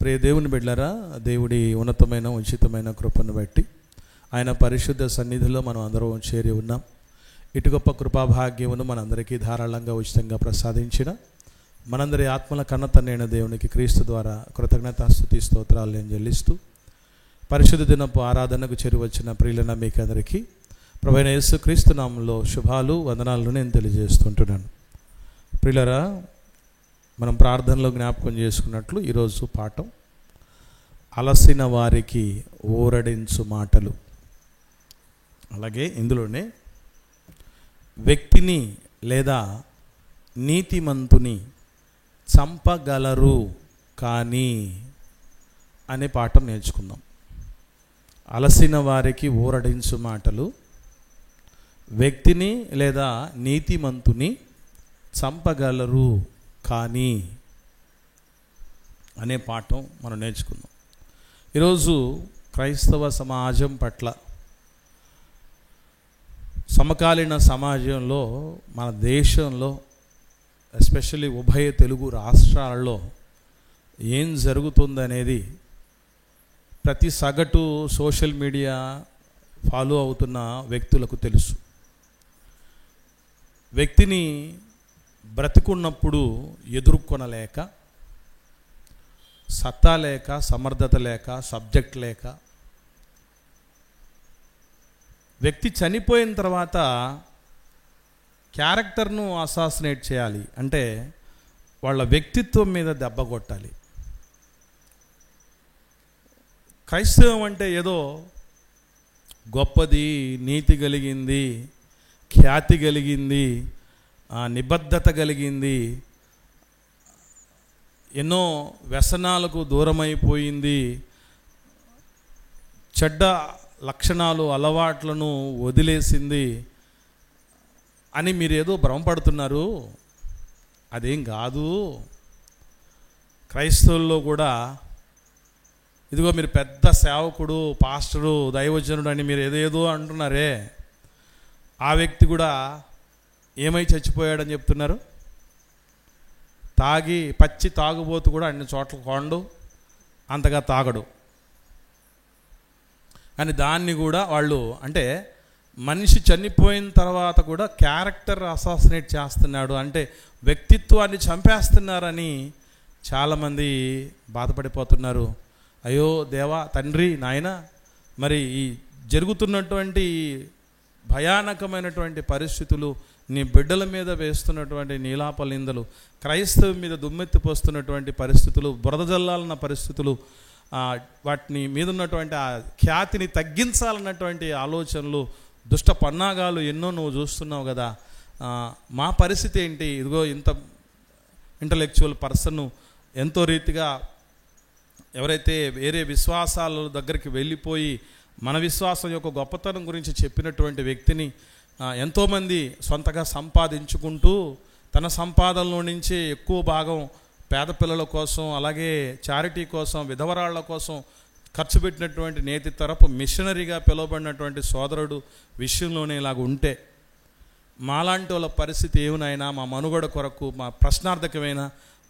ప్రియ దేవుని బిడ్డలారా, దేవుడి ఉన్నతమైన ఉచితమైన కృపను బట్టి ఆయన పరిశుద్ధ సన్నిధిలో మనం అందరం చేరి ఉన్నాం. ఇటు గొప్ప కృపాభాగ్యమును మనందరికీ ధారాళంగా ఉచితంగా ప్రసాదించిన మనందరి ఆత్మల కన్నతన్నైన దేవునికి క్రీస్తు ద్వారా కృతజ్ఞతాస్తుతి స్తోత్రాలు నేను చెల్లిస్తూ పరిశుద్ధ దినపు ఆరాధనకు చేరువచ్చిన ప్రియులైన మీకందరికీ ప్రభువైన యేసుక్రీస్తు నామములో శుభాలు వందనాలను నేను తెలియజేస్తుంటున్నాను. ప్రియులారా, మనం ప్రార్థనలో జ్ఞాపకం చేసుకున్నట్లు ఈరోజు పాఠం అలసిన వారికి ఊరడించు మాటలు. అలాగే ఇందులోనే వ్యక్తిని లేదా నీతిమంతుని చంపగలరు కానీ అనే పాఠం నేర్చుకుందాం. అలసిన వారికి ఊరడించు మాటలు, వ్యక్తిని లేదా నీతిమంతుని చంపగలరు కానీ అనే పాఠం మనం నేర్చుకుందాం. ఈరోజు క్రైస్తవ సమాజం పట్ల, సమకాలీన సమాజంలో, మన దేశంలో, ఎస్పెషల్లీ ఉభయ తెలుగు రాష్ట్రాలలో ఏం జరుగుతుందనేది ప్రతి సగటు సోషల్ మీడియా ఫాలో అవుతున్న వ్యక్తులకు తెలుసు. వ్యక్తిని బ్రతికున్నప్పుడు ఎదుర్కొనలేక, సత్తా లేక, సమర్థత లేక, సబ్జెక్ట్ లేక, వ్యక్తి చనిపోయిన తర్వాత క్యారెక్టర్ను అసాసినేట్ చేయాలి అంటే వాళ్ళ వ్యక్తిత్వం మీద దెబ్బ కొట్టాలి. క్రైస్తవం అంటే ఏదో గొప్పది, నీతి కలిగింది, ఖ్యాతి కలిగింది, నిబద్ధత కలిగింది, ఎన్నో వ్యసనాలకు దూరమైపోయింది, చెడ్డ లక్షణాలు అలవాట్లను వదిలేసింది అని మీరు ఏదో భ్రమపడుతున్నారు. అదేం కాదు. క్రైస్తవుల్లో కూడా ఇదిగో మీరు పెద్ద సేవకుడు, పాస్టరు, దైవజనుడు అని మీరు ఏదేదో అంటున్నారే, ఆ వ్యక్తి కూడా ఏమై చచ్చిపోయాడని చెప్తున్నారు. తాగి పచ్చి తాగుబోతు కూడా అన్ని చోట్ల కొండు, అంతగా తాగడు అని దాన్ని కూడా వాళ్ళు, అంటే మనిషి చనిపోయిన తర్వాత కూడా క్యారెక్టర్ అసాసినేట్ చేస్తున్నాడు అంటే వ్యక్తిత్వాన్ని చంపేస్తున్నారని చాలామంది బాధపడిపోతున్నారు. అయ్యో దేవా, తండ్రి, నాయన, మరి ఈ జరుగుతున్నటువంటి భయానకమైనటువంటి పరిస్థితులు, నీ బిడ్డల మీద వేస్తున్నటువంటి నీలాపలిందలు, క్రైస్తవం మీద దుమ్మెత్తిపోస్తున్నటువంటి పరిస్థితులు, బురద జల్లాలన్న పరిస్థితులు, వాటిని మీద ఉన్నటువంటి ఆ ఖ్యాతిని తగ్గించాలన్నటువంటి ఆలోచనలు, దుష్ట పన్నాగాలు ఎన్నో నువ్వు చూస్తున్నావు కదా. మా పరిస్థితి ఏంటి? ఇదిగో ఇంత ఇంటలెక్చువల్ పర్సన్ ఎంతో రీతిగా ఎవరైతే వేరే విశ్వాసాల దగ్గరికి వెళ్ళిపోయి మన విశ్వాసం యొక్క గొప్పతనం గురించి చెప్పినటువంటి వ్యక్తిని ఎంతోమంది సొంతగా సంపాదించుకుంటూ తన సంపాదనలో నుంచి ఎక్కువ భాగం పేద పిల్లల కోసం, అలాగే చారిటీ కోసం, విధవరాళ్ల కోసం ఖర్చు పెట్టినటువంటి నేతి తరపు మిషనరీగా పిలువబడినటువంటి సోదరుడు విషయంలోనే ఇలాగ ఉంటే మాలాంటి వాళ్ళ పరిస్థితి ఏమినైనా, మా మనుగడ కొరకు, మా ప్రశ్నార్థకమైన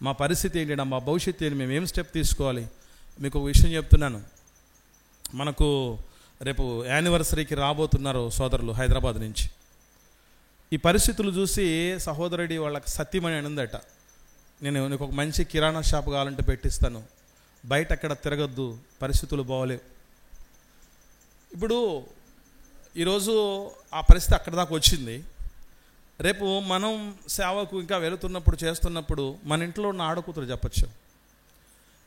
మా పరిస్థితి ఏంటి, మా భవిష్యత్తు ఏంటి, మేము ఏం స్టెప్ తీసుకోవాలి? మీకు ఒక విషయం చెప్తున్నాను. మనకు రేపు యానివర్సరీకి రాబోతున్నారు సోదరులు హైదరాబాద్ నుంచి. ఈ పరిస్థితులు చూసి సహోదరుడి వాళ్ళకి సత్యమని అనిందట, నీకు ఒక మంచి కిరాణా షాప్ కావాలంటే పెట్టిస్తాను, బయట ఎక్కడ తిరగద్దు, పరిస్థితులు బాగోలేవు. ఇప్పుడు ఈరోజు ఆ పరిస్థితి అక్కడ దాకా వచ్చింది. రేపు మనం సేవకు ఇంకా వెళుతున్నప్పుడు, చేస్తున్నప్పుడు మన ఇంట్లో ఉన్న ఆడకూతురు చెప్పచ్చు.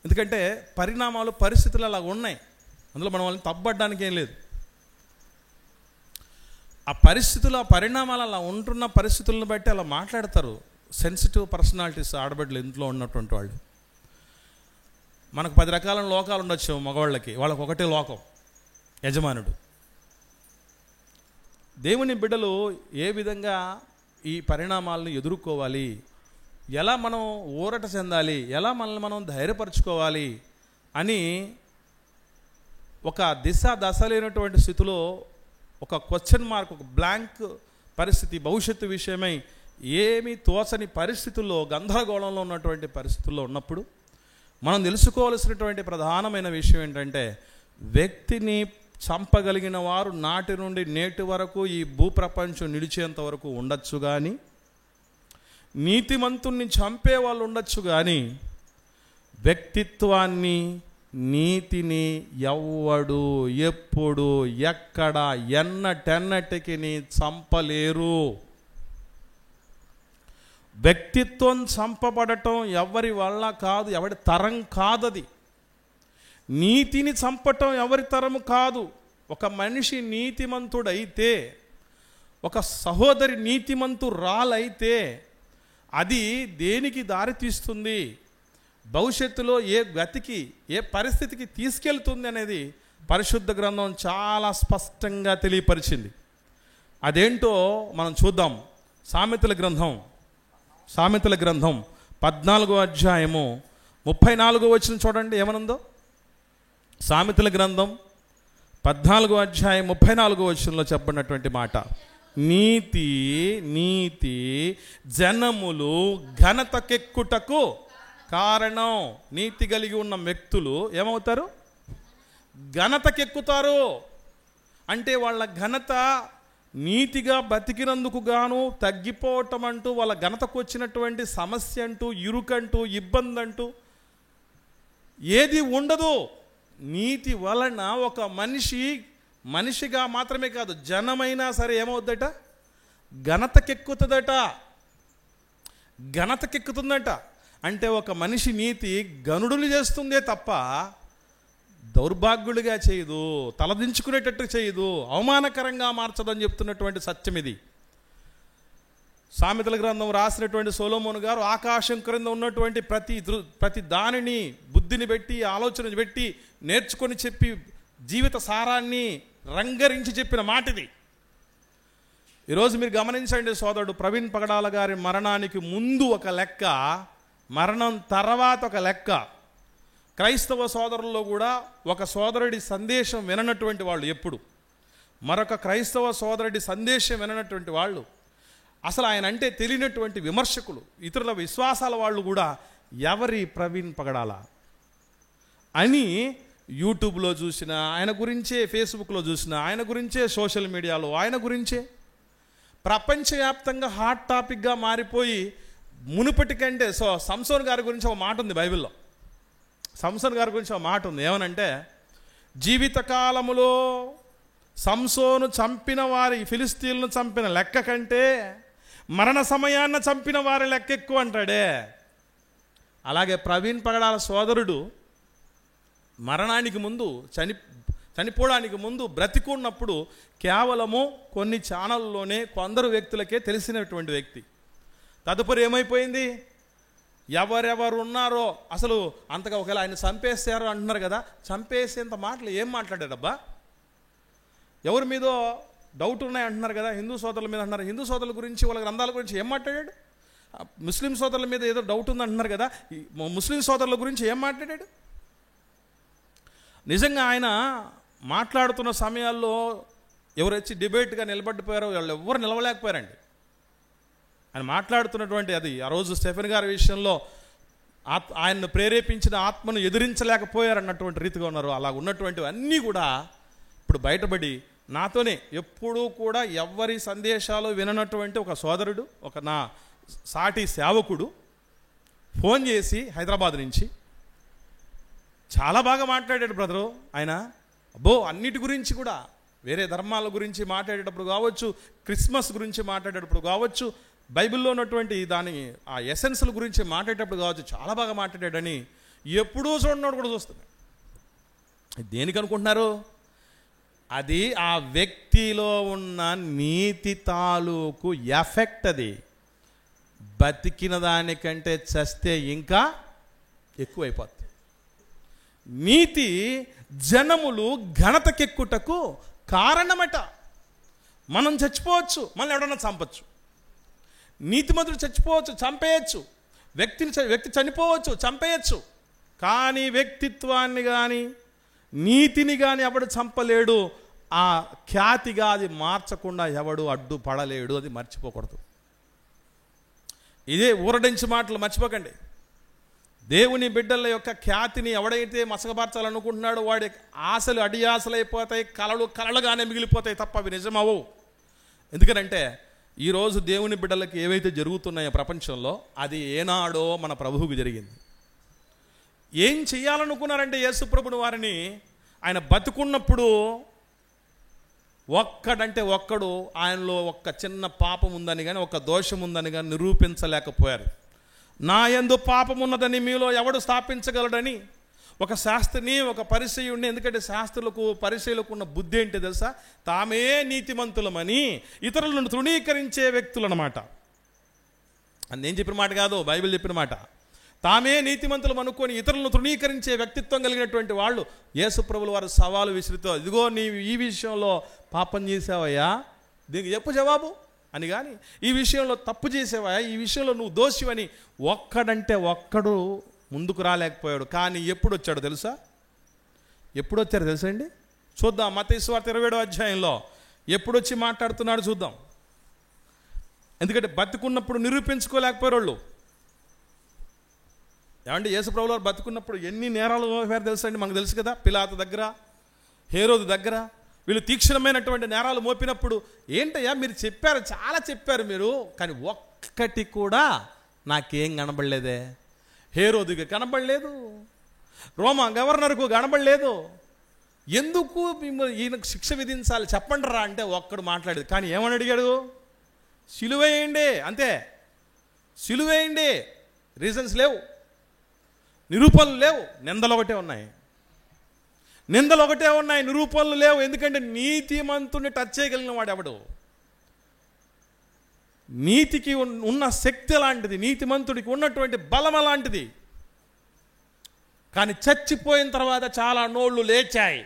ఎందుకంటే పరిణామాలు, పరిస్థితులు అలా ఉన్నాయి. అందులో మనం వాళ్ళని తప్పబడ్డానికి ఏం లేదు. ఆ పరిస్థితులు, ఆ పరిణామాలు అలా ఉంటున్న పరిస్థితులను బట్టి అలా మాట్లాడతారు. సెన్సిటివ్ పర్సనాలిటీస్ ఆడబిడ్డలు ఇంట్లో ఉన్నటువంటి వాళ్ళు. మనకు 10 రకాల లోకాలు ఉండొచ్చు మగవాళ్ళకి, వాళ్ళకి ఒకటే లోకం, యజమానుడు. దేవుని బిడ్డలు ఏ విధంగా ఈ పరిణామాలను ఎదుర్కోవాలి, ఎలా మనం ఊరట చెందాలి, ఎలా మనల్ని మనం ధైర్యపరచుకోవాలి అని ఒక దశ లేనటువంటి స్థితిలో, ఒక క్వశ్చన్ మార్క్, ఒక బ్లాంక్ పరిస్థితి, భవిష్యత్తు విషయమై ఏమీ తోచని పరిస్థితుల్లో, గందరగోళంలో ఉన్నటువంటి పరిస్థితుల్లో ఉన్నప్పుడు మనం తెలుసుకోవాల్సినటువంటి ప్రధానమైన విషయం ఏంటంటే, వ్యక్తిని చంపగలిగిన వారు నాటి నుండి నేటి వరకు ఈ భూప్రపంచం నిలిచేంత వరకు ఉండొచ్చు, కానీ నీతిమంతుణ్ణి చంపే వాళ్ళు ఉండొచ్చు, కానీ వ్యక్తిత్వాన్ని, నీతిని ఎవ్వడు ఎప్పుడు ఎక్కడ ఎన్నటెన్నటికి చంపలేరు. వ్యక్తిత్వం చంపబడటం ఎవరి వల్ల కాదు, ఎవరి తరం కాదది. నీతిని చంపటం ఎవరి తరము కాదు. ఒక మనిషి నీతిమంతుడైతే, ఒక సహోదరి నీతిమంతురాలైతే అది దేనికి దారితీస్తుంది, భవిష్యత్తులో ఏ గతికి, ఏ పరిస్థితికి తీసుకెళ్తుంది అనేది పరిశుద్ధ గ్రంథం చాలా స్పష్టంగా తెలియపరిచింది. అదేంటో మనం చూద్దాం. సామెతల గ్రంథం 14వ అధ్యాయము 34వ వచనం చూడండి, ఏమనుందో. సామెతల గ్రంథం 14వ అధ్యాయం 34వ వచనంలో చెప్పినటువంటి మాట, నీతి జనములు ఘనతకెక్కుటకు కారణం. నీతి కలిగి ఉన్న వ్యక్తులు ఏమవుతారు? ఘనతకెక్కుతారు. అంటే వాళ్ళ ఘనత నీతిగా బతికినందుకు గాను తగ్గిపోవటం అంటూ, వాళ్ళ ఘనతకు వచ్చినటువంటి సమస్య అంటూ, ఇరుకంటూ, ఇబ్బంది అంటూ ఏది ఉండదు. నీతి వలన ఒక మనిషిగా మాత్రమే కాదు, జనమైనా సరే ఏమవుద్దట? ఘనతకెక్కుతుందట. అంటే ఒక మనిషి నీతి గనుడులు చేస్తుందే తప్ప దౌర్భాగ్యులుగా చేయదు, తలదించుకునేటట్టు చేయదు, అవమానకరంగా మార్చదని చెప్తున్నటువంటి సత్యం ఇది. సామెతల గ్రంథం రాసినటువంటి సొలొమోను గారు ఆకాశం క్రింద ఉన్నటువంటి ప్రతి దానిని బుద్ధిని పెట్టి, ఆలోచన పెట్టి, నేర్చుకొని చెప్పి, జీవిత సారాన్ని రంగరించి చెప్పిన మాట ఇది. ఈరోజు మీరు గమనించండి, సోదరుడు ప్రవీణ్ పగడాల గారి మరణానికి ముందు ఒక లెక్క, మరణం తర్వాత ఒక లెక్క. క్రైస్తవ సోదరుల్లో కూడా ఒక సోదరుడి సందేశం విననటువంటి వాళ్ళు ఎప్పుడు, మరొక క్రైస్తవ సోదరుడి సందేశం విననటువంటి వాళ్ళు, అసలు ఆయన అంటే తెలియనటువంటి విమర్శకులు, ఇతరుల విశ్వాసాల వాళ్ళు కూడా ఎవరి ప్రవీణ్ పగడాల అని యూట్యూబ్లో చూసినా ఆయన గురించే, ఫేస్బుక్లో చూసినా ఆయన గురించే, సోషల్ మీడియాలో ఆయన గురించే, ప్రపంచవ్యాప్తంగా హాట్ టాపిక్గా మారిపోయి మునుపటి కంటే. సంసోన్ గారి గురించి ఒక మాట ఉంది బైబిల్లో. సంసోన్ గారి గురించి ఒక మాట ఉంది, ఏమనంటే, జీవితకాలములో సంసోను చంపిన వారి, ఫిలిస్తీన్లను చంపిన లెక్క కంటే మరణ సమయాన్న చంపిన వారి లెక్క ఎక్కువ అంటాడే. అలాగే ప్రవీణ్ పగడాల సోదరుడు మరణానికి ముందు, చనిపోవడానికి ముందు బ్రతికున్నప్పుడు కేవలము కొన్ని ఛానల్లోనే కొందరు వ్యక్తులకే తెలిసినటువంటి వ్యక్తి. తదుపరి ఏమైపోయింది? ఎవరెవరు ఉన్నారో అసలు అంతగా, ఒకవేళ ఆయన చంపేశారు అంటున్నారు కదా, చంపేసేంత మాటలు ఏం మాట్లాడాడబ్బా? ఎవరి మీదో డౌట్ ఉన్నాయి అంటున్నారు కదా, హిందూ సోదరుల మీద అంటున్నారు. హిందూ సోదరుల గురించి, వాళ్ళ గ్రంథాల గురించి ఏం మాట్లాడాడు? ముస్లిం సోదరుల మీద ఏదో డౌట్ ఉంది అంటున్నారు కదా, ముస్లిం సోదరుల గురించి ఏం మాట్లాడాడు? నిజంగా ఆయన మాట్లాడుతున్న సమయాల్లో ఎవరు వచ్చి డిబేట్గా నిలబడిపోయారో వాళ్ళు ఎవ్వరు నిలవలేకపోయారండి. ఆయన మాట్లాడుతున్నటువంటి అది, ఆ రోజు స్టెఫెన్ గారి విషయంలో ఆయన్ను ప్రేరేపించిన ఆత్మను ఎదిరించలేకపోయారన్నటువంటి రీతిగా ఉన్నారు. అలా ఉన్నటువంటివి అన్నీ కూడా ఇప్పుడు బయటపడి, నాతోనే ఎప్పుడూ కూడా ఎవ్వరి సందేశాలు విననటువంటి ఒక సోదరుడు, ఒక నా సాటి సేవకుడు ఫోన్ చేసి హైదరాబాద్ నుంచి చాలా బాగా మాట్లాడాడు బ్రదరు. ఆయన అన్నిటి గురించి కూడా, వేరే ధర్మాల గురించి మాట్లాడేటప్పుడు కావచ్చు, క్రిస్మస్ గురించి మాట్లాడేటప్పుడు కావచ్చు, బైబిల్లో ఉన్నటువంటి దాని ఆ ఎసెన్స్ల గురించి మాట్లాడేటప్పుడు కావచ్చు, చాలా బాగా మాట్లాడాడని ఎప్పుడూ చూడనోడు కూడా చూస్తున్నాడు. దేనికి అనుకుంటున్నారు? అది ఆ వ్యక్తిలో ఉన్న నీతి తాలూకు ఎఫెక్ట్. అది బతికిన దానికంటే చస్తే ఇంకా ఎక్కువైపోతుంది. నీతి జనములు ఘనతకెక్కుటకు కారణమట. మనం చచ్చిపోవచ్చు, మనల్ని ఎవడన్నా చంపచ్చు. నీతిమంతుడు చచ్చిపోవచ్చు, చంపేయచ్చు. వ్యక్తి చనిపోవచ్చు, చంపేయచ్చు. కానీ వ్యక్తిత్వాన్ని కానీ నీతిని కానీ ఎవడు చంపలేడు. ఆ ఖ్యాతిగా అది మార్చకుండా ఎవడు అడ్డుపడలేడు. అది మర్చిపోకూడదు. ఇదే ఊరడించి మాటలు మర్చిపోకండి. దేవుని బిడ్డల యొక్క ఖ్యాతిని ఎవడైతే మసకపరచాలనుకుంటున్నాడో వాడి ఆశలు అడియాసలైపోతాయి, కలలు కలలుగానే మిగిలిపోతాయి తప్ప అవి నిజమవు. ఎందుకనంటే ఈరోజు దేవుని బిడ్డలకి ఏవైతే జరుగుతున్నాయో ప్రపంచంలో అది ఏనాడో మన ప్రభువుకు జరిగింది. ఏం చెయ్యాలనుకున్నారంటే యేసు ప్రభుని వారిని ఆయన బతుకున్నప్పుడు ఒక్కడంటే ఒక్కడు ఆయనలో ఒక్క చిన్న పాపం ఉందని కానీ ఒక్క దోషం ఉందని కానీ నిరూపించలేకపోయారు. నా యందు పాపం ఉన్నదని మీలో ఎవడు స్థాపించగలడని ఒక శాస్త్రిని ఒక పరిసయ్యుడిని, ఎందుకంటే శాస్త్రులకు పరిసయ్యులకు ఉన్న బుద్ధి ఏంటి తెలుసా, తామే నీతిమంతులమని ఇతరులను తృణీకరించే వ్యక్తులు అన్నమాట. అది నేను చెప్పిన మాట కాదు, బైబిల్ చెప్పిన మాట. తామే నీతిమంతులం అనుకొని ఇతరులను తృణీకరించే వ్యక్తిత్వం కలిగినటువంటి వాళ్ళు యేసు ప్రభుల వారు సవాలు విసిరితో, ఇదిగో నీవు ఈ విషయంలో పాపం చేసావయ్యా, దీనికి చెప్పు జవాబు అని, కానీ ఈ విషయంలో తప్పు చేసేవయ్యా, ఈ విషయంలో నువ్వు దోషివని ఒక్కడంటే ఒక్కడు ముందుకు రాలేకపోయాడు. కానీ ఎప్పుడు వచ్చాడు తెలుసా? ఎప్పుడు వచ్చారు తెలుసా అండి? చూద్దాం. మత్తయి సువార్త 27వ అధ్యాయంలో ఎప్పుడు వచ్చి మాట్లాడుతున్నాడు చూద్దాం. ఎందుకంటే బతుకున్నప్పుడు నిరూపించుకోలేకపోయారు వాళ్ళు. ఏమంటే యేసు ప్రభువు వారు బతుకున్నప్పుడు ఎన్ని నేరాలు మోపారు తెలుసా అండి? మనకు తెలుసు కదా. పిలాతు దగ్గర, హేరోదు దగ్గర వీళ్ళు తీక్షణమైనటువంటి నేరాలు మోపినప్పుడు, ఏంటయ్యా మీరు చెప్పారు, చాలా చెప్పారు మీరు, కానీ ఒక్కటి కూడా నాకేం కనబడలేదే. హేరోదుకి కనబడలేదు, రోమా గవర్నర్కు కనబడలేదు, ఎందుకు ఈయనకు శిక్ష విధించాలి చెప్పండి రా అంటే ఒక్కడు మాట్లాడేది. కానీ ఏమని అడిగాడు? సిలువేయండి, అంతే, సిలువేయండి. రీజన్స్ లేవు, నిరూపణలు లేవు, నిందలు ఒకటే ఉన్నాయి, నిందలు ఒకటే ఉన్నాయి, నిరూపణలు లేవు. ఎందుకంటే నీతిమంతుని టచ్ చేయగలిగిన వాడు ఎవడు? నీతికి ఉన్న శక్తి లాంటిది, నీతిమంతుడికి ఉన్నటువంటి బలం అలాంటిది. కానీ చచ్చిపోయిన తర్వాత చాలా నోళ్ళు లేచాయి.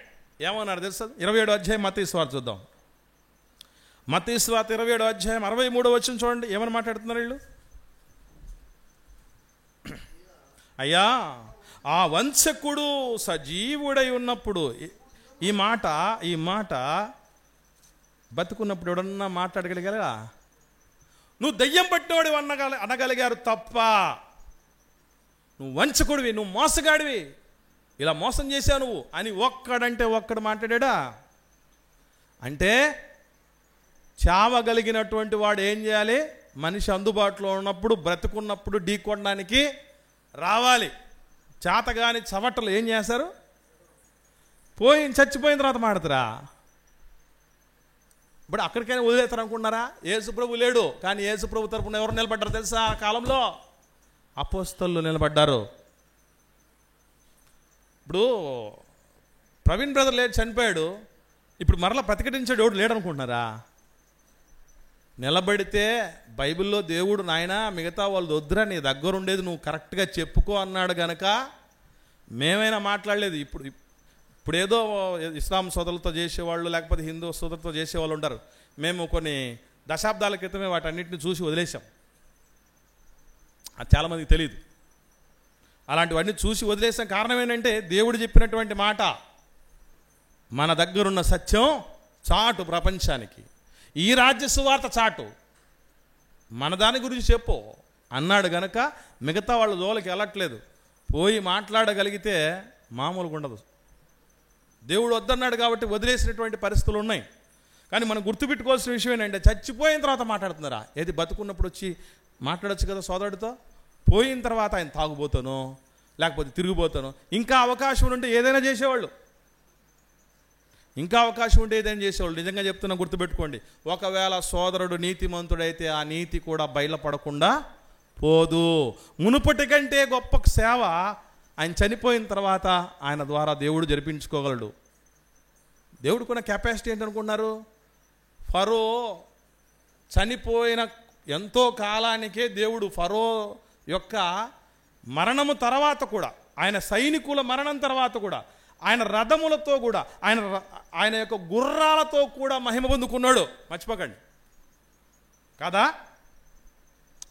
ఏమన్నారు తెలుసా? 27వ అధ్యాయం మత్తయి సువార్త చూద్దాం. మత్తయి సువార్త 27వ అధ్యాయం 63వ వచనం చూడండి. ఏమని మాట్లాడుతున్నారు వీళ్ళు? అయ్యా ఆ వంచకుడు సజీవుడై ఉన్నప్పుడు, ఈ మాట బతుకున్నప్పుడు ఎవడన్నా మాట్లాడగలిగారా? నువ్వు దయ్యం పట్టినోడు అనగలిగారు తప్ప, నువ్వు వంచకుడివి, నువ్వు మోసగాడివి, ఇలా మోసం చేశావు నువ్వు అని ఒక్కడంటే ఒక్కడు మాట్లాడా? అంటే చావగలిగినటువంటి వాడు ఏం చేయాలి? మనిషి అందుబాటులో ఉన్నప్పుడు, బ్రతుకున్నప్పుడు ఢీకొనడానికి రావాలి. చేతగాని చవటలు ఏం చేస్తారు? చచ్చిపోయిన తర్వాత మాడతారా? ఇప్పుడు అక్కడికైనా వదిలేస్తారు అనుకున్నారా? యేసుప్రభు లేడు, కానీ యేసుప్రభు తరపున ఎవరు నిలబడ్డారు తెలుసా? ఆ కాలంలో అపోస్తలులు నిలబడ్డారు. ఇప్పుడు ప్రవీణ్ బ్రదర్ లేడు, చనిపోయాడు, ఇప్పుడు మరలా ప్రతిఘటించాడు ఎవడు లేడు అనుకుంటున్నారా? నిలబడితే బైబిల్లో దేవుడు నాయన మిగతా వాళ్ళు వద్దురా, నీ దగ్గర ఉండేది నువ్వు కరెక్ట్గా చెప్పుకో అన్నాడు గనక మేమైనా మాట్లాడలేదు. ఇప్పుడేదో ఇస్లాం సోదరులతో చేసేవాళ్ళు లేకపోతే హిందూ సోదరులతో చేసేవాళ్ళు ఉంటారు. మేము కొన్ని దశాబ్దాల క్రితమే వాటన్నిటిని చూసి వదిలేసాం. అది చాలామందికి తెలియదు. అలాంటివన్నీ చూసి వదిలేసాం. కారణం ఏంటంటే దేవుడు చెప్పినటువంటి మాట, మన దగ్గరున్న సత్యం చాటు ప్రపంచానికి, ఈ రాజ్య సువార్త చాటు, మన దాని గురించి చెప్పు అన్నాడు గనక మిగతా వాళ్ళ జోలికి వెళ్ళట్లేదు. పోయి మాట్లాడగలిగితే మామూలుగా ఉండదు. దేవుడు వద్దన్నాడు కాబట్టి వదిలేసినటువంటి పరిస్థితులు ఉన్నాయి. కానీ మనం గుర్తుపెట్టుకోవాల్సిన విషయం ఏంటంటే చచ్చిపోయిన తర్వాత మాట్లాడుతున్నారా? ఏది బతుకున్నప్పుడు వచ్చి మాట్లాడచ్చు కదా సోదరుడితో, పోయిన తర్వాత ఆయన తాగుబోతాను లేకపోతే తిరిగిపోతాను, ఇంకా అవకాశం ఉంటే ఏదైనా చేసేవాళ్ళు, ఇంకా అవకాశం ఉంటే ఏదైనా చేసేవాళ్ళు. నిజంగా చెప్తున్నా, గుర్తుపెట్టుకోండి. ఒకవేళ సోదరుడు నీతిమంతుడైతే ఆ నీతి కూడా బయలుపడకుండా పోదు. మునుపటి కంటే గొప్ప సేవ ఆయన చనిపోయిన తర్వాత ఆయన ద్వారా దేవుడు జరిపించుకోగలడు. దేవుడికున్న కెపాసిటీ ఏంటనుకున్నారు? ఫరో చనిపోయిన ఎంతో కాలానికే దేవుడు ఫరో యొక్క మరణము తర్వాత కూడా, ఆయన సైనికుల మరణం తర్వాత కూడా, ఆయన రథములతో కూడా, ఆయన యొక్క గుర్రాలతో కూడా మహిమ పొందుకున్నాడు. మర్చిపోకండి కాదా?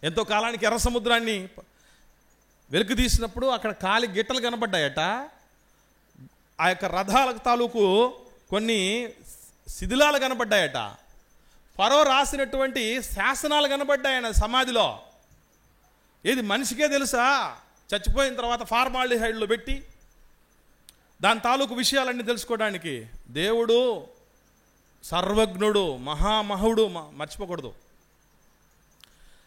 ఎంతో కాలానికి ఎర్ర సముద్రాన్ని వెలుగు తీసినప్పుడు అక్కడ కాలి గిట్టలు కనబడ్డాయట. ఆ యొక్క రథాల తాలూకు కొన్ని శిథిలాలు కనబడ్డాయట. ఫరో రాసినటువంటి శాసనాలు కనబడ్డాయన సమాధిలో. ఏది మనిషికే తెలుసా? చచ్చిపోయిన తర్వాత ఫార్మాల్డిహైడ్లో పెట్టి దాని తాలూకు విషయాలన్నీ తెలుసుకోవడానికి. దేవుడు సర్వజ్ఞుడు, మహామహుడు, మర్చిపోకూడదు.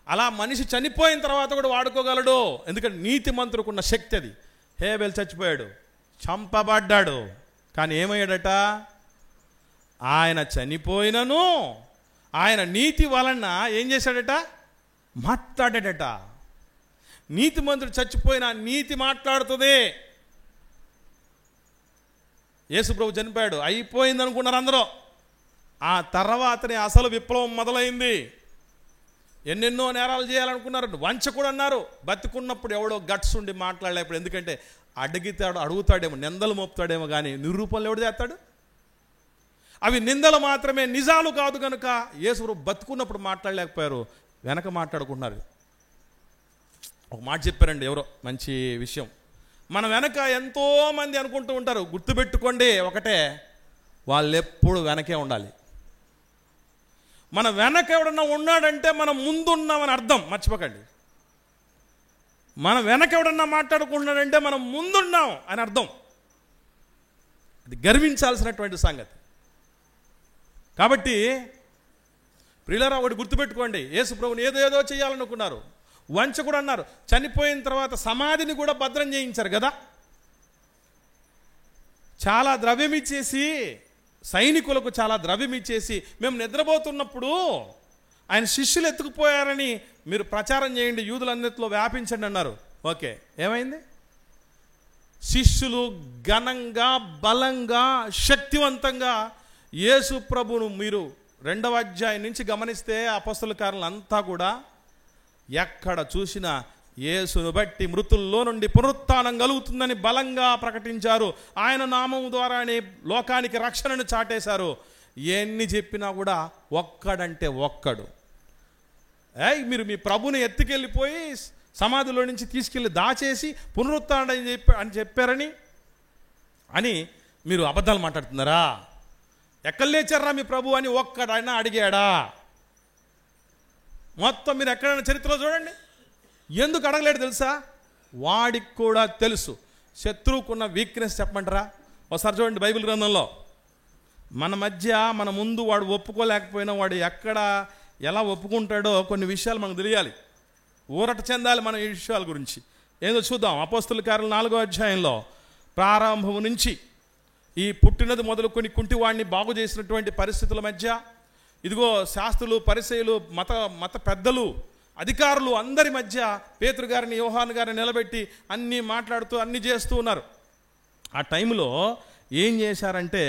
అలా మనిషి చనిపోయిన తర్వాత కూడా వాడుకోగలడు. ఎందుకంటే నీతిమంతుడుకున్న శక్తి అది. హేబెల్ చచ్చిపోయాడు, చంపబడ్డాడు, కానీ ఏమయ్యాడట? ఆయన చనిపోయినను ఆయన నీతి వలన ఏం చేశాడట? మాట్లాడాడట. నీతిమంతుడు చచ్చిపోయిన నీతి మాట్లాడుతుంది. యేసుప్రభు చనిపోయాడు, అయిపోయింది అనుకున్నారు అందరూ. ఆ తర్వాతనే అసలు విప్లవం మొదలైంది. ఎన్నెన్నో నేరాలు చేయాలనుకున్నారు, వంచకుడు అన్నారు. బతికున్నప్పుడు ఎవడో గట్స్ ఉండి మాట్లాడలేప్పుడు. ఎందుకంటే అడుగుతాడేమో, నిందలు మోపుతాడేమో, కానీ నిరూపణలు ఎవడు చేస్తాడు? అవి నిందలు మాత్రమే, నిజాలు కాదు కనుక యేసుప్రభు బతుకున్నప్పుడు మాట్లాడలేకపోయారు, వెనక మాట్లాడుకున్నారు. ఒక మాట చెప్పారండి ఎవరో, మంచి విషయం. మన వెనక ఎంతోమంది అనుకుంటూ ఉంటారు, గుర్తుపెట్టుకోండి ఒకటే, వాళ్ళు ఎప్పుడు వెనకే ఉండాలి. మన వెనక ఎవడన్నా ఉన్నాడంటే మనం ముందున్నామని అర్థం, మర్చిపోకండి. మన వెనక ఎవడన్నా మాట్లాడుకుంటున్నాడంటే మనం ముందున్నాం అని అర్థం. అది గర్వించాల్సినటువంటి సంగతి. కాబట్టి ప్రియులారా, ఒకటి గుర్తుపెట్టుకోండి, యేసు ప్రభువుని ఏదో చేయాలనుకున్నారు, వంచకుడు అన్నారు. చనిపోయిన తర్వాత సమాధిని కూడా భద్రం చేయించారు కదా. చాలా ద్రవ్యం ఇచ్చేసి, సైనికులకు చాలా ద్రవ్యం ఇచ్చేసి, మేము నిద్రపోతున్నప్పుడు ఆయన శిష్యులు ఎత్తుకుపోయారని మీరు ప్రచారం చేయండి, యూదులందరిలో వ్యాపించండి అన్నారు. ఓకే, ఏమైంది? శిష్యులు ఘనంగా, బలంగా, శక్తివంతంగా యేసు ప్రభువును మీరు 2వ అధ్యాయం నుంచి గమనిస్తే అపొస్తలుల కార్యాలు అంతా కూడా ఎక్కడ చూసినా యేసును బట్టి మృతుల్లో నుండి పునరుత్థానం కలుగుతుందని బలంగా ప్రకటించారు. ఆయన నామం ద్వారానే లోకానికి రక్షణను చాటేశారు. ఎన్ని చెప్పినా కూడా ఒక్కడంటే ఒక్కడు. మీరు మీ ప్రభుని ఎత్తుకెళ్ళిపోయి సమాధిలో నుంచి తీసుకెళ్ళి దాచేసి పునరుత్థానం అని చెప్పారని మీరు అబద్ధాలు మాట్లాడుతున్నారా? ఎక్కడ లేచారా మీ ప్రభు అని ఒక్కడైనా అడిగాడా? మొత్తం మీరు ఎక్కడైనా చరిత్రలో చూడండి. ఎందుకు అడగలేడు తెలుసా? వాడికి కూడా తెలుసు శత్రువుకున్న వీక్నెస్. చెప్పమంటారా? ఒకసారి చూడండి బైబిల్ గ్రంథంలో. మన ముందు వాడు ఒప్పుకోలేకపోయినా వాడు ఎక్కడ ఎలా ఒప్పుకుంటాడో కొన్ని విషయాలు మనకు తెలియాలి, ఊరట చెందాలి మన ఈ విషయాల గురించి. ఏదో చూద్దాం. అపొస్తలుల కార్యాలు 4వ అధ్యాయంలో ప్రారంభం నుంచి ఈ పుట్టినది మొదలుకొని కుంటివాడిని బాగు చేసినటువంటి పరిస్థితుల మధ్య ఇదిగో శాస్త్రులు, పరిసయ్యులు, మత పెద్దలు, అధికారులు అందరి మధ్య పేతురు గారిని, యోహాను గారిని నిలబెట్టి అన్నీ మాట్లాడుతూ అన్నీ చేస్తూ ఉన్నారు. ఆ టైంలో ఏం చేశారంటే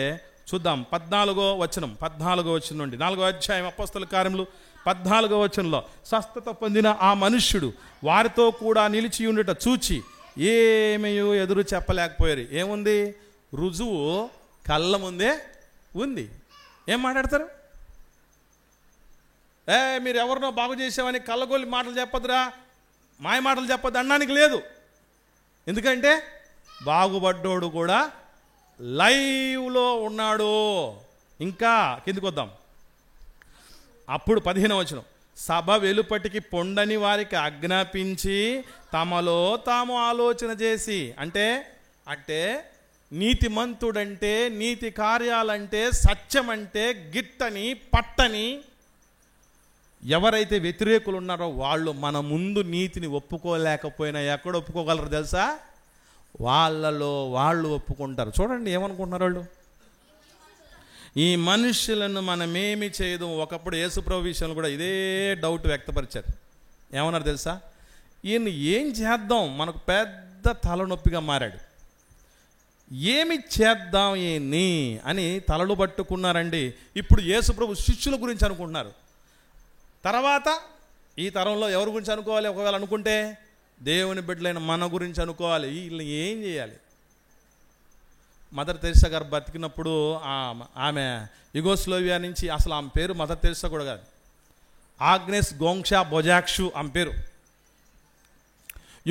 చూద్దాం. 14వ వచనం నుండి 4వ అధ్యాయం అపొస్తలుల కార్యములు 14వ వచనంలో, స్వస్థత పొందిన ఆ మనుష్యుడు వారితో కూడా నిలిచి ఉండుట చూచి ఏమీ ఎదురు చెప్పలేకపోయారు. ఏముంది? రుజువు కళ్ళ ముందే ఉంది. ఏం మాట్లాడతారు? మీరు ఎవరినో బాగు చేసామని కళ్ళగొల్లి మాటలు చెప్పదురా, మాయ మాటలు చెప్పద్దు అనడానికి లేదు. ఎందుకంటే బాగుపడ్డోడు కూడా లైవ్లో ఉన్నాడు. ఇంకా కిందికి వద్దాం. అప్పుడు 15వ వచనం, సభ వెలుపటికి పొండని వారికి ఆజ్ఞాపించి తమలో తాము ఆలోచన చేసి, అంటే నీతిమంతుడంటే, నీతి కార్యాలంటే, సత్యమంటే గిట్టని పట్టని ఎవరైతే వ్యతిరేకులు ఉన్నారో వాళ్ళు మన ముందు నీతిని ఒప్పుకోలేకపోయినా ఎక్కడ ఒప్పుకోగలరు తెలుసా? వాళ్ళలో వాళ్ళు ఒప్పుకుంటారు. చూడండి ఏమనుకుంటున్నారు వాళ్ళు. ఈ మనుషులను మనమేమి చేయదు. ఒకప్పుడు యేసుప్రభు విషయంలో కూడా ఇదే డౌట్ వ్యక్తపరిచారు. ఏమన్నారు తెలుసా? ఈయన ఏం చేద్దాం, మనకు పెద్ద తలనొప్పిగా మారాడు, ఏమి చేద్దాం ఈయన్ని అని తలలు పట్టుకున్నారండి. ఇప్పుడు యేసుప్రభు శిష్యుల గురించి అనుకుంటున్నారు. తర్వాత ఈ తరంలో ఎవరి గురించి అనుకోవాలి? ఒకవేళ అనుకుంటే దేవుని బిడ్డలైన మన గురించి అనుకోవాలి. వీళ్ళని ఏం చేయాలి? మదర్ తెరెసా గారు బతికినప్పుడు ఆమె యుగోస్లోవియా నుంచి, అసలు ఆమె పేరు మదర్ తెరెసా కూడా కాదు, ఆగ్నెస్ గోంక్షా బొజాక్షు ఆమె పేరు.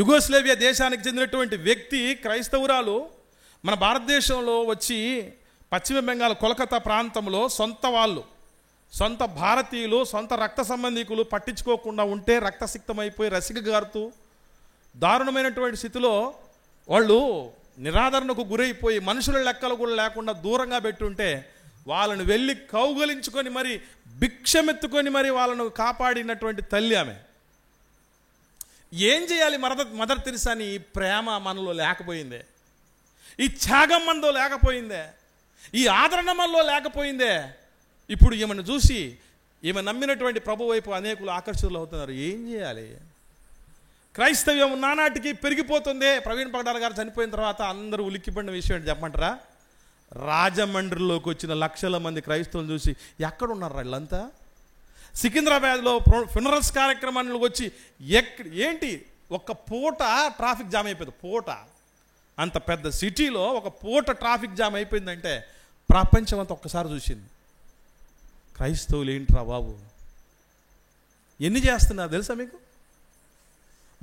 యుగోస్లోవియా దేశానికి చెందినటువంటి వ్యక్తి, క్రైస్తవురాలు, మన భారతదేశంలో వచ్చి పశ్చిమ బెంగాల్ కోల్కతా ప్రాంతంలో సొంత భారతీయులు, సొంత రక్త సంబంధికులు పట్టించుకోకుండా ఉంటే రక్తసిక్తమైపోయి రసిక గారుతూ దారుణమైనటువంటి స్థితిలో వాళ్ళు నిరాదరణకు గురైపోయి మనుషుల లెక్కలు కూడా లేకుండా దూరంగా పెట్టుంటే వాళ్ళను వెళ్ళి కౌగలించుకొని మరి భిక్షమెత్తుకొని మరి వాళ్ళను కాపాడినటువంటి తల్లి ఆమె. ఏం చేయాలి? మదర్ తెరిసాని ఈ ప్రేమ మనలో లేకపోయిందే, ఈ త్యాగం మనలో లేకపోయిందే, ఈ ఆదరణ మనలో లేకపోయిందే. ఇప్పుడు ఈమెను చూసి ఈమె నమ్మినటువంటి ప్రభు వైపు అనేకులు ఆకర్షితులు అవుతున్నారు. ఏం చేయాలి? క్రైస్తవ్యం నానాటికి పెరిగిపోతుంది. ప్రవీణ్ పగడాల గారు చనిపోయిన తర్వాత అందరూ ఉలిక్కిపడిన విషయం ఏంటి చెప్పమంటారా? రాజమండ్రిలోకి వచ్చిన లక్షల మంది క్రైస్తవులు చూసి ఎక్కడున్నారు వీళ్ళంతా? సికింద్రాబాద్లో ఫ్యూనరల్స్ కార్యక్రమానికి వచ్చి ఏంటి ఒక్క పూట ట్రాఫిక్ జామ్ అయిపోయింది. పూట అంత పెద్ద సిటీలో ఒక పూట ట్రాఫిక్ జామ్ అయిపోయిందంటే ప్రపంచం అంతా ఒక్కసారి చూసింది. క్రైస్తవులు ఏంట్రా బాబు ఎన్ని చేస్తున్నారు తెలుసా మీకు?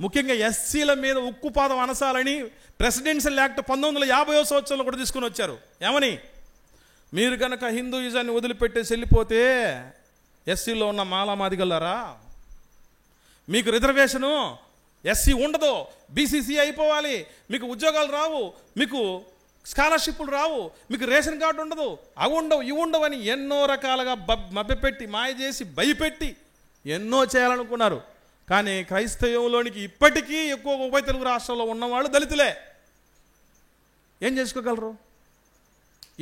ముఖ్యంగా ఎస్సీల మీద ఉక్కుపాదం అనసాలని ప్రెసిడెన్షియల్ యాక్ట్ 1950వ సంవత్సరంలో కూడా తీసుకుని వచ్చారు. ఏమని? మీరు కనుక హిందూయిజాన్ని వదిలిపెట్టేసి వెళ్ళిపోతే ఎస్సీలో ఉన్న మాలామాదిగలారా మీకు రిజర్వేషను ఎస్సీ ఉండదు, బీసీసీ అయిపోవాలి, మీకు ఉద్యోగాలు రావు, మీకు స్కాలర్షిప్లు రావు, మీకు రేషన్ కార్డు ఉండదు, అవి ఉండవు ఇవి ఉండవు అని ఎన్నో రకాలుగా మభ్యపెట్టి మాయ చేసి భయపెట్టి ఎన్నో చేయాలనుకున్నారు. కానీ క్రైస్తవంలోనికి ఇప్పటికీ ఎక్కువ ఉభయ తెలుగు రాష్ట్రంలో ఉన్నవాళ్ళు దళితులే. ఏం చేసుకోగలరు?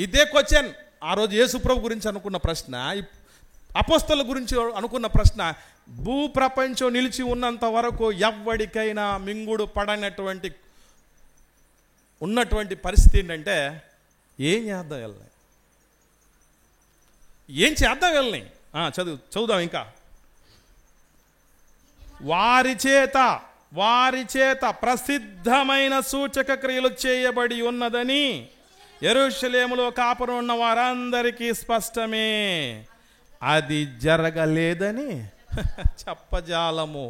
ఇదే క్వశ్చన్ ఆ రోజు యేసుప్రభు గురించి అనుకున్న ప్రశ్న, అపోస్తల గురించి అనుకున్న ప్రశ్న. భూప్రపంచం నిలిచి ఉన్నంత వరకు ఎవ్వడికైనా మింగుడు పడనటువంటి ఉన్నటువంటి పరిస్థితి ఏంటంటే ఏం చేద్దాం వెళ్ళని, ఏం చేద్దాం వెళ్ళని. చదువుదాం ఇంకా. వారి చేత ప్రసిద్ధమైన సూచక క్రియలు చేయబడి ఉన్నదని యెరూషలేములో కాపురం ఉన్న వారందరికీ స్పష్టమే, అది జరగలేదని చెప్పజాలము.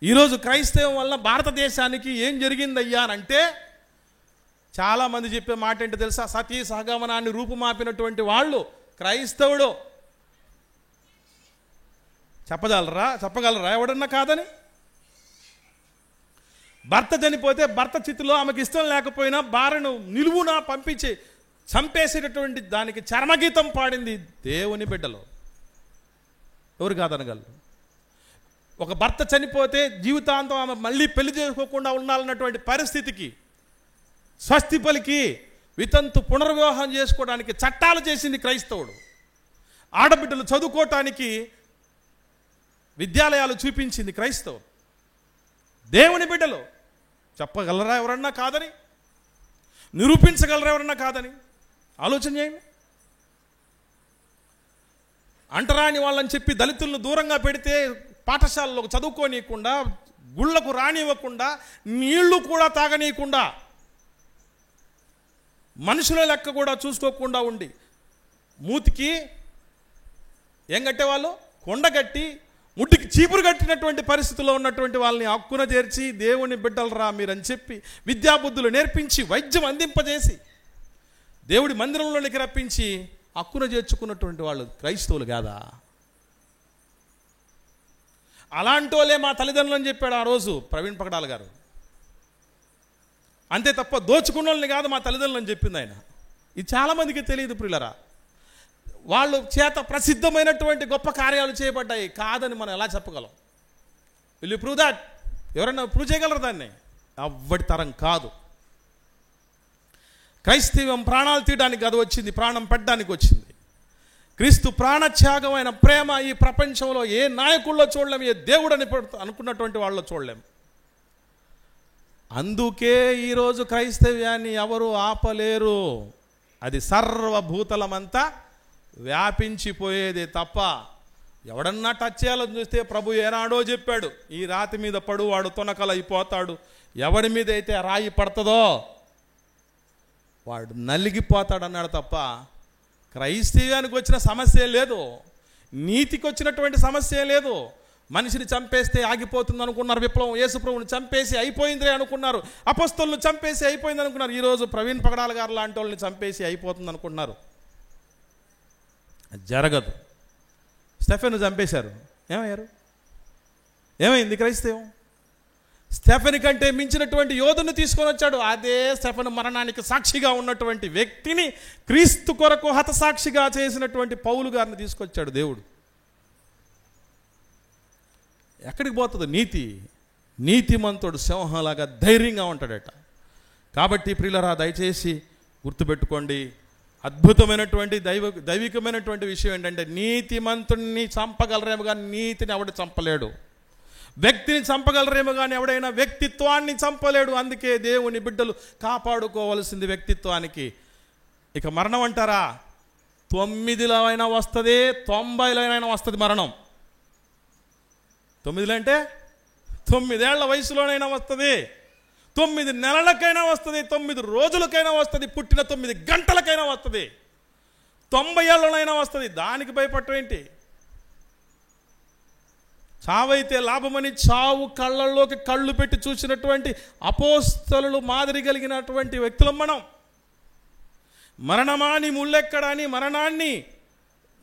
ఈరోజు క్రైస్తవం వల్ల భారతదేశానికి ఏం జరిగిందయ్యా అంటే చాలామంది చెప్పే మాట ఏంటో తెలుసా? సతీ సహగమనాన్ని రూపుమాపినటువంటి వాళ్ళు క్రైస్తవుడు. చెప్పగలరా ఎవడన్నా కాదని? భర్త చనిపోతే భర్త చితిలో ఆమెకు ఇష్టం లేకపోయినా భార్యను నిలువునా పంపించి చంపేసేటటువంటి దానికి చర్మగీతం పాడింది దేవుని బిడ్డలో. ఎవరు కాదనగలరు? ఒక భర్త చనిపోతే జీవితాంతం ఆమె మళ్ళీ పెళ్లి చేసుకోకుండా ఉండాలన్నటువంటి పరిస్థితికి స్వస్తి పలికి వితంతు పునర్వివాహం చేసుకోవడానికి చట్టాలు చేసింది క్రైస్తవుడు. ఆడబిడ్డలు చదువుకోవటానికి విద్యాలయాలు చూపించింది క్రైస్తవుడు. దేవుని బిడ్డలు. చెప్పగలరా ఎవరన్నా కాదని? నిరూపించగలరా ఎవరన్నా కాదని? ఆలోచన చేయండి. అంటరాని వాళ్ళని చెప్పి దళితులను దూరంగా పెడితే పాఠశాలలో చదువుకోనీయకుండా, గుళ్ళకు రానివ్వకుండా, నీళ్లు కూడా తాగనీయకుండా, మనుషుల లెక్క కూడా చూసుకోకుండా ఉండి మూతికి ఏం కట్టేవాళ్ళు? కొండ కట్టి ముట్టికి చీపురు కట్టినటువంటి పరిస్థితుల్లో ఉన్నటువంటి వాళ్ళని హక్కున చేర్చి దేవుని బిడ్డలరా మీరని చెప్పి విద్యాబుద్ధులు నేర్పించి వైద్యం అందింపజేసి దేవుడి మందిరంలోనికి రప్పించి హక్కున చేర్చుకున్నటువంటి వాళ్ళు క్రైస్తవులు కాదా? అలాంటి వాళ్ళే మా తల్లిదండ్రులని చెప్పాడు ఆ రోజు ప్రవీణ్ పగడాల గారు. అంతే తప్ప దోచుకున్న వాళ్ళని కాదు మా తల్లిదండ్రులని చెప్పింది ఆయన. ఇది చాలామందికి తెలియదు ప్రియులరా. వాళ్ళు చేత ప్రసిద్ధమైనటువంటి గొప్ప కార్యాలు చేయబడ్డాయి కాదని మనం ఎలా చెప్పగలం? Will you prove that? ఎవరైనా ప్రూవ్ చేయగలరు దాన్ని? ఎవ్వడి తరం కాదు. క్రైస్తవం ప్రాణాలు తీయడానికి కాదు వచ్చింది, ప్రాణం పెట్టడానికి వచ్చింది. క్రీస్తు ప్రాణత్యాగమైన ప్రేమ ఈ ప్రపంచంలో ఏ నాయకుల్లో చూడలేం, ఏ దేవుడు అని అనుకున్నటువంటి వాళ్ళలో చూడలేం. అందుకే ఈరోజు క్రైస్తవ్యాన్ని ఎవరు ఆపలేరు. అది సర్వభూతలమంతా వ్యాపించిపోయేదే తప్ప ఎవడన్నా టచ్ చేయాలని చూస్తే ప్రభు ఏనాడో చెప్పాడు, ఈ రాతి మీద పడు వాడు తొనకలైపోతాడు, ఎవడి మీద అయితే రాయి పడుతుందో వాడు నలిగిపోతాడు అన్నాడు తప్ప క్రైస్తవ్యానికి వచ్చిన సమస్య లేదు, నీతికి వచ్చినటువంటి సమస్య లేదు. మనిషిని చంపేస్తే ఆగిపోతుంది అనుకున్నారు విప్లవం. యేసుప్రభుని చంపేసి అయిపోయిందిరే అనుకున్నారు. అపొస్తలుని చంపేసి అయిపోయింది అనుకున్నారు. ఈరోజు ప్రవీణ్ పగడాల గారు లాంటి వాళ్ళని చంపేసి అయిపోతుంది అనుకున్నారు. జరగదు. స్టెఫెను చంపేశారు, ఏమయ్యారు? ఏమైంది క్రైస్తవం? స్టెఫెన్ కంటే మించినటువంటి యోధుని తీసుకొని వచ్చాడు. అదే స్టెఫెన్ మరణానికి సాక్షిగా ఉన్నటువంటి వ్యక్తిని క్రీస్తు కొరకు హతసాక్షిగా చేసినటువంటి పౌలు గారిని తీసుకొచ్చాడు దేవుడు. ఎక్కడికి పోతుంది నీతి? నీతిమంతుడు సింహంలాగా ధైర్యంగా ఉంటాడట. కాబట్టి ప్రియులరా, దయచేసి గుర్తుపెట్టుకోండి, అద్భుతమైనటువంటి దైవికమైనటువంటి విషయం ఏంటంటే, నీతిమంతుడిని చంపగలరేమో కానీ నీతిని ఎవడు చంపలేడు. వ్యక్తిని చంపగలరేమో కానీ ఎవడైనా వ్యక్తిత్వాన్ని చంపలేడు. అందుకే దేవుని బిడ్డలు కాపాడుకోవలసింది వ్యక్తిత్వానికి. ఇక మరణం అంటారా, 9లో అయినా వస్తుంది, 90లో అయినా వస్తుంది మరణం. 9 అంటే 9 ఏళ్ల వయసులోనైనా వస్తుంది, 9 నెలలకైనా వస్తుంది, 9 రోజులకైనా వస్తుంది, పుట్టిన 9 గంటలకైనా వస్తుంది, 90 ఏళ్ళనైనా వస్తుంది. దానికి భయపడటం ఏంటి? చావైతే లాభమని చావు కళ్ళల్లోకి కళ్ళు పెట్టి చూసినటువంటి అపోస్తలులు మాదిరి కలిగినటువంటి వ్యక్తులం మనం. మరణమాని ముళ్ళెక్కడని మరణాన్ని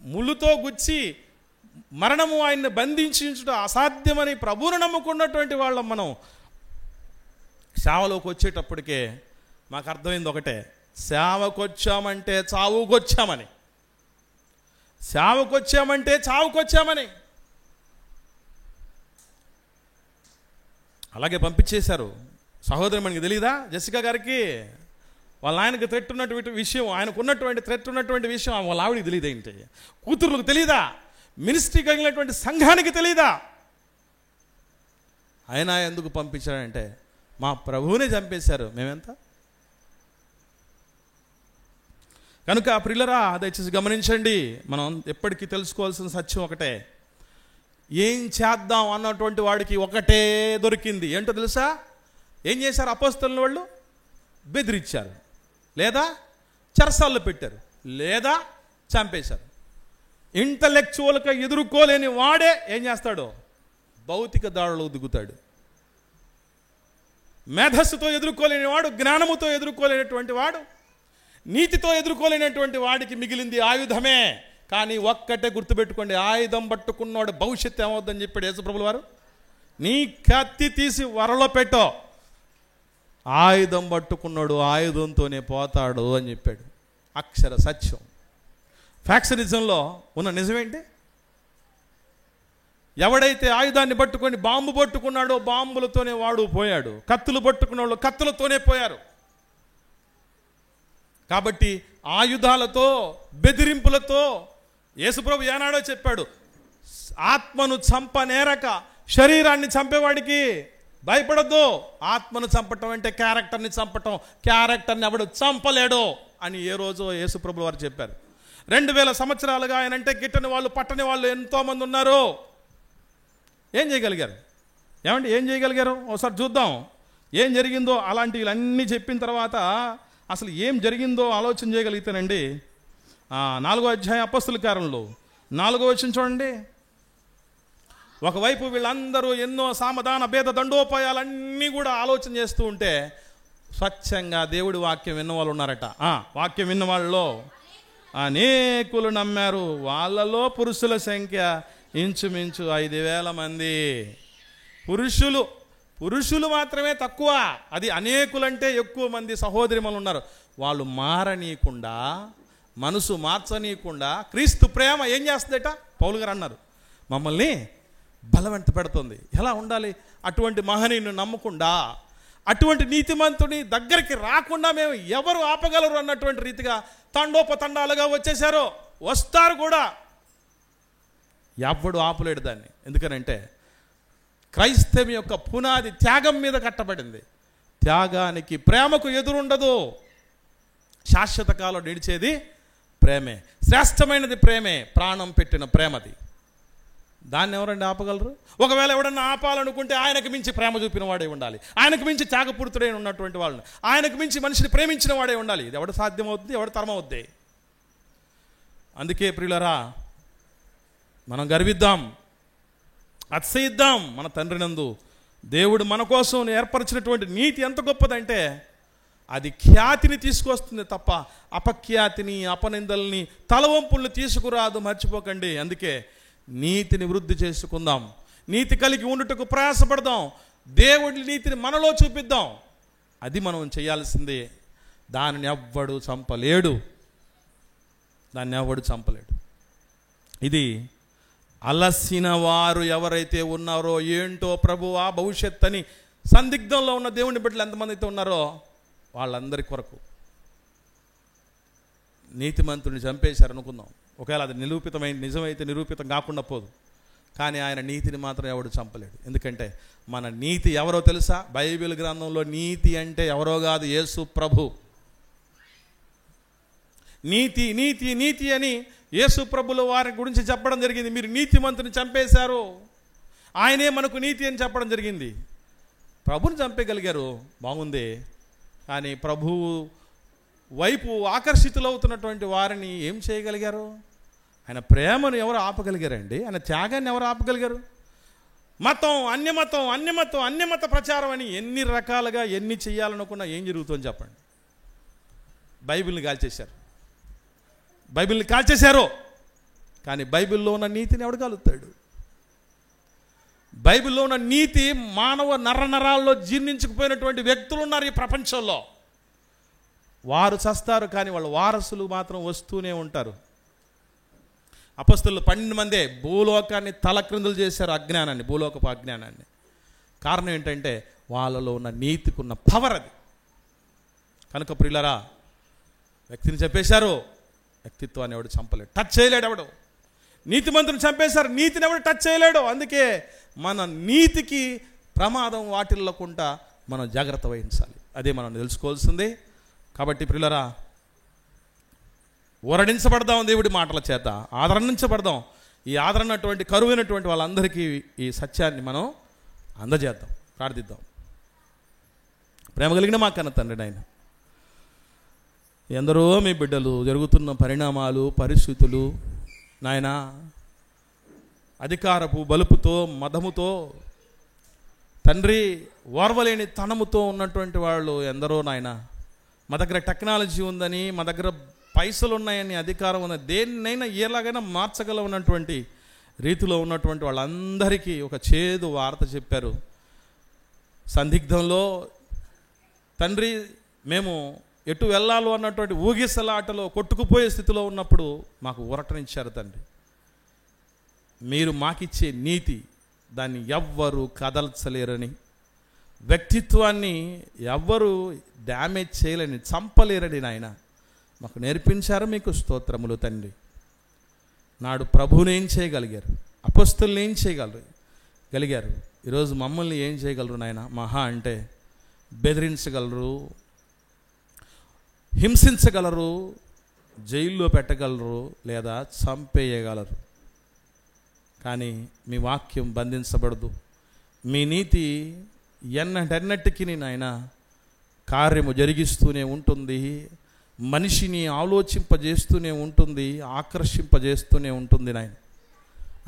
ముళ్ళుతో గుచ్చి మరణము ఆయన్ని బంధించుట అసాధ్యమని ప్రభువును నమ్ముకున్నటువంటి వాళ్ళం మనం. సేవలోకి వచ్చేటప్పటికే మాకు అర్థమైంది ఒకటే, సేవకొచ్చామంటే చావుకొచ్చామని, సేవకొచ్చామంటే చావుకొచ్చామని. అలాగే పంపించేశారు. సహోదరి మనకి తెలియదా? జెసికా గారికి వాళ్ళ ఆయనకు థ్రెట్ ఉన్నటువంటి విషయం, ఆయనకు ఉన్నటువంటి థ్రెట్ ఉన్నటువంటి విషయం వాళ్ళ ఆవిడికి తెలియదు ఏంటి? కూతురులకు తెలియదా? మినిస్ట్రీ కలిగినటువంటి సంఘానికి తెలియదా? ఆయన ఎందుకు పంపించాడంటే, మా ప్రభువునే చంపేశారు, మేమెంత. కనుక ప్రియులరా, దయచేసి గమనించండి, మనం ఎప్పటికీ తెలుసుకోవాల్సిన సత్యం ఒకటే. ఏం చేద్దాం అన్నటువంటి వాడికి ఒకటే దొరికింది. ఏంటో తెలుసా? ఏం చేశారు అపోస్తలుల వాళ్ళు? బెదిరించారు, లేదా చెరసాల్లో పెట్టారు, లేదా చంపేశారు. ఇంటలెక్చువల్గా ఎదుర్కోలేని వాడే ఏం చేస్తాడు? భౌతిక దాడులకు దిగుతాడు. మేధస్సుతో ఎదుర్కోలేని వాడు, జ్ఞానముతో ఎదుర్కోలేనటువంటి వాడు, నీతితో ఎదుర్కోలేనటువంటి వాడికి మిగిలింది ఆయుధమే. కానీ ఒక్కటే గుర్తుపెట్టుకోండి, ఆయుధం పట్టుకున్నవాడు భవిష్యత్తు ఏమవుద్దని చెప్పాడు యేసుప్రభుల వారు. నీ కత్తి తీసి వరలో పెట్టో, ఆయుధం పట్టుకున్నాడు ఆయుధంతోనే పోతాడు అని చెప్పాడు. అక్షర సత్యం. ఫ్యాక్షనిజంలో ఉన్న నిజమేంటి? ఎవడైతే ఆయుధాన్ని పట్టుకొని బాంబు పట్టుకున్నాడో బాంబులతోనే వాడు పోయాడు, కత్తులు పట్టుకున్న వాళ్ళు కత్తులతోనే పోయారు. కాబట్టి ఆయుధాలతో, బెదిరింపులతో యేసుప్రభు ఏనాడో చెప్పాడు, ఆత్మను చంపనేరక శరీరాన్ని చంపేవాడికి భయపడద్దు. ఆత్మను చంపటం అంటే క్యారెక్టర్ని చంపటం, క్యారెక్టర్ని ఎవడు చంపలేడు అని ఏ రోజో యేసుప్రభు వారు చెప్పారు. 2000 సంవత్సరాలుగా ఆయన అంటే గిట్టని వాళ్ళు, పట్టని వాళ్ళు ఎంతోమంది ఉన్నారు. ఏం చేయగలిగారు? ఏమండి ఏం చేయగలిగారు? ఒకసారి చూద్దాం ఏం జరిగిందో. అలాంటివన్నీ చెప్పిన తర్వాత అసలు ఏం జరిగిందో ఆలోచన చేయగలిగితేనండి, 4వ అధ్యాయం అపొస్తలుల కార్యములు 4వ వచనం చూడండి. ఒకవైపు వీళ్ళందరూ ఎన్నో సామధాన భేద దండోపాయాలన్నీ కూడా ఆలోచన చేస్తూ ఉంటే, స్వచ్ఛంగా దేవుడి వాక్యం విన్న వాళ్ళు ఉన్నారట. వాక్యం విన్న వాళ్ళలో అనేకులు నమ్మారు. వాళ్ళలో పురుషుల సంఖ్య ఇంచుమించు 5,000 మంది. పురుషులు మాత్రమే తక్కువ, అది అనేకులంటే ఎక్కువ మంది సహోదరిమలు ఉన్నారు. వాళ్ళు మారనీయకుండా, మనసు మార్చనీయకుండా క్రీస్తు ప్రేమ ఏం చేస్తుందట? పౌలు గారు అన్నారు, మమ్మల్ని బలవంత పెడుతుంది. ఎలా ఉండాలి? అటువంటి మహనీయుని నమ్మకుండా, అటువంటి నీతిమంతుని దగ్గరికి రాకుండా మేము ఎవరు ఆపగలరు అన్నటువంటి రీతిగా తండోపతండాలుగా వచ్చేసారో, వస్తారు కూడా. ఎవడు ఆపలేడు దాన్ని. ఎందుకనంటే క్రైస్తవం యొక్క పునాది త్యాగం మీద కట్టబడింది. త్యాగానికి, ప్రేమకు ఎదురుండదు. శాశ్వత కాలం నిలిచేది ప్రేమే, శ్రేష్టమైనది ప్రేమే, ప్రాణం పెట్టిన ప్రేమది. దాన్ని ఎవరండి ఆపగలరు? ఒకవేళ ఎవడన్నా ఆపాలనుకుంటే ఆయనకు మించి ప్రేమ చూపిన వాడే ఉండాలి, ఆయనకు మించి త్యాగపూరితుడై ఉన్నటువంటి వాళ్ళు, ఆయనకు మించి మనిషిని ప్రేమించిన వాడే ఉండాలి. ఇది ఎవడు సాధ్యమవుద్ది? ఎవడు తరమవుద్ది? అందుకే ప్రియులరా, మనం గర్విద్దాం, అతిశయిద్దాం మన తండ్రి నందు. దేవుడు మన కోసం ఏర్పరిచినటువంటి నీతి ఎంత గొప్పదంటే, అది ఖ్యాతిని తీసుకొస్తుంది తప్ప అపఖ్యాతిని, అపనిందల్ని, తలవంపుల్ని తీసుకురాదు. మర్చిపోకండి. అందుకే నీతిని వృద్ధి చేసుకుందాం, నీతి కలిగి ఉండుటకు ప్రయాసపడదాం. దేవుడి నీతిని మనలో చూపిద్దాం. అది మనం చేయాల్సిందే. దానిని ఎవ్వడు చంపలేడు. ఇది అలసిన వారు ఎవరైతే ఉన్నారో, ఏంటో ప్రభువా భవిష్యత్ అని సందిగ్ధంలో ఉన్న దేవుని బిడ్డలు ఎంతమంది అయితే ఉన్నారో వాళ్ళందరి కొరకు. నీతిమంతుడిని చంపేశారు అనుకుందాం, ఒకవేళ అది నిజమైతే నిరూపితం కాకుండా పోదు. కానీ ఆయన నీతిని మాత్రం ఎవడు చంపలేడు. ఎందుకంటే మన నీతి ఎవరో తెలుసా? బైబిల్ గ్రంథంలో నీతి అంటే ఎవరో కాదు, యేసు ప్రభు. నీతి నీతి నీతి అని యేసు ప్రభుల వారి గురించి చెప్పడం జరిగింది. మీరు నీతిమంతుని చంపేశారు, ఆయనే మనకు నీతి అని చెప్పడం జరిగింది. ప్రభుని చంపేయగలిగారు, బాగుంది. కానీ ప్రభువు వైపు ఆకర్షితులవుతున్నటువంటి వారిని ఏం చేయగలిగారు? ఆయన ప్రేమను ఎవరు ఆపగలిగారండి? ఆయన త్యాగాన్ని ఎవరు ఆపగలిగారు? అన్యమత ప్రచారం అని ఎన్ని రకాలుగా ఎన్ని చేయాలనుకున్నా ఏం జరుగుతుందని చెప్పండి. బైబిల్ని కాల్చేశారు. కానీ బైబిల్లో ఉన్న నీతిని ఎవడు కాలుస్తాడు? బైబిల్లో ఉన్న నీతి మానవ నరనరాల్లో జీర్ణించుకుపోయినటువంటి వ్యక్తులు ఉన్నారు ఈ ప్రపంచంలో. వారు చస్తారు, కానీ వాళ్ళ వారసులు మాత్రం వస్తూనే ఉంటారు. అపొస్తలులు 12 మందే భూలోకాన్ని తలక్రిందులు చేశారు, అజ్ఞానాన్ని, భూలోకపు అజ్ఞానాన్ని. కారణం ఏంటంటే వాళ్ళలో ఉన్న నీతికి ఉన్న పవర్ అది. కనుక ప్రియులారా, వ్యక్తిని చంపేశారు, వ్యక్తిత్వాన్ని ఎవడు చంపలేడు, టచ్ చేయలేడు ఎవడు. నీతిమంతుని చంపేశారు, నీతిని ఎవడు టచ్ చేయలేడు. అందుకే మన నీతికి ప్రమాదం వాటిల్లకుండా మనం జాగ్రత్త వహించాలి. అదే మనం తెలుసుకోవాల్సిందే. కాబట్టి ప్రియులారా, ఊరడించబడదాం దేవుడి మాటల చేత, ఆదరించబడదాం. ఈ ఆదరణటువంటి కరువైనటువంటి వాళ్ళందరికీ ఈ సత్యాన్ని మనం అందజేద్దాం, ప్రార్థిద్దాం. ప్రేమ కలిగిన మా కన్న తండ్రి నాయన, ఎందరో మీ బిడ్డలు జరుగుతున్న పరిణామాలు, పరిస్థితులు నాయన, అధికారపు బలుపుతో, మదముతో, తండ్రి ఓర్వలేని తనముతో ఉన్నటువంటి వాళ్ళు ఎందరో నాయన. మా దగ్గర టెక్నాలజీ ఉందని, మా దగ్గర పైసలు ఉన్నాయని, అధికారం ఉందని, దేన్నైనా ఎలాగైనా మార్చగలనటువంటి రీతిలో ఉన్నటువంటి వాళ్ళందరికీ ఒక చేదు వార్త చెప్పారు. సందిగ్ధంలో తండ్రి మేము ఎటు వెళ్ళాలో అన్నటువంటి ఊగిసలాటలో కొట్టుకుపోయే స్థితిలో ఉన్నప్పుడు మాకు ఊరటనిచ్చారు తండ్రి. మీరు మాకిచ్చే నీతి, దాన్ని ఎవ్వరు కదల్చలేరని, వ్యక్తిత్వాన్ని ఎవ్వరు డ్యామేజ్ చేయలేని, చంపలేరని నాయన మాకు నేర్పించారు. మీకు స్తోత్రములు తండ్రి. నాడు ప్రభువుని ఏం చేయగలిగారు, అపొస్తలుని ఏం చేయగలిగారు, ఈరోజు మమ్మల్ని ఏం చేయగలరు నాయన? మహా అంటే బెదిరించగలరు, హింసించగలరు, జైల్లో పెట్టగలరు, లేదా చంపేయగలరు. కానీ మీ వాక్యం బంధించబడదు. మీ నీతి ఎన్నటికి నాయన కార్యము జరిగిస్తూనే ఉంటుంది. మనిషిని ఆలోచింపజేస్తూనే ఉంటుంది, ఆకర్షింపజేస్తూనే ఉంటుంది నాయన.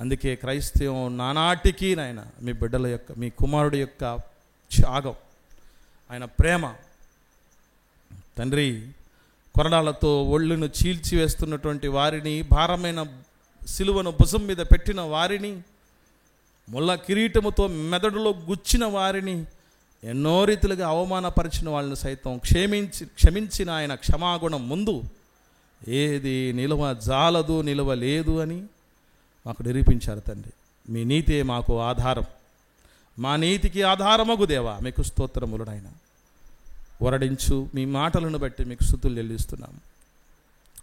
అందుకే క్రైస్తవం నానాటికి నాయన మీ బిడ్డల యొక్క, మీ కుమారుడి యొక్క త్యాగం, ఆయన ప్రేమ తండ్రి, కొరడాలతో ఒళ్ళును చీల్చివేస్తున్నటువంటి వారిని, భారమైన సిలువను భుజం మీద పెట్టిన వారిని, ముళ్ళ కిరీటముతో మెదడులో గుచ్చిన వారిని, ఎన్నో రీతిలుగా అవమానపరిచిన వాళ్ళని సైతం క్షమించిన ఆయన క్షమాగుణం ముందు ఏది నిలవజాలదు, నిలవలేదు అని మాకు నిరూపించారు తండ్రి. మీ నీతే మాకు ఆధారం, మా నీతికి ఆధారమగు దేవా మీకు స్తోత్రములు నాయన. వరడించు మీ మాటలను బట్టి మీకు స్తుతులు చెల్లిస్తున్నాము.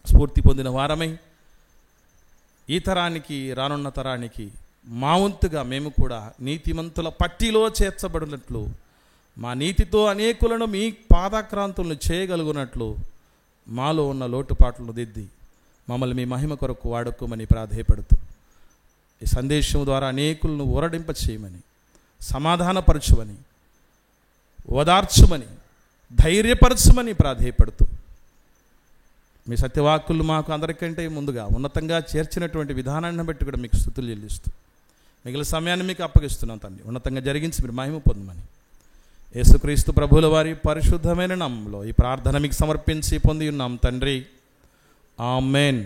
స్ఫూర్తి పొందిన వారమై ఈ తరానికి, రానున్న తరానికి మా వంతుగా మేము కూడా నీతిమంతుల పట్టిలో చేర్చబడినట్లు, మా నీతితో అనేకులను మీ పాదాక్రాంతులను చేయగలుగునట్లు మాలో ఉన్న లోటుపాట్లను దిద్ది మమ్మల్ని మీ మహిమ కొరకు వాడుకోమని ప్రాధేయపడుతూ, ఈ సందేశం ద్వారా అనేకులను ఊరడింప చేయమని, సమాధానపరచుమని, ఓదార్చుమని, ధైర్యపరచుమని ప్రాధేయపడుతూ, మీ సత్యవాక్కులు మాకు అందరికంటే ముందుగా ఉన్నతంగా చేర్చినటువంటి విధానాన్ని బట్టి కూడా మీకు స్తుతులు చెల్లిస్తూ మిగిలిన సమయాన్ని మీకు అప్పగిస్తున్నాం తండ్రి. ఉన్నతంగా జరిగించి మీరు మహిమ పొందమని యేసుక్రీస్తు ప్రభువుల వారి పరిశుద్ధమైన నామములో ఈ ప్రార్థన మీకు సమర్పించి పొంది ఉన్నాం తండ్రి. ఆమేన్.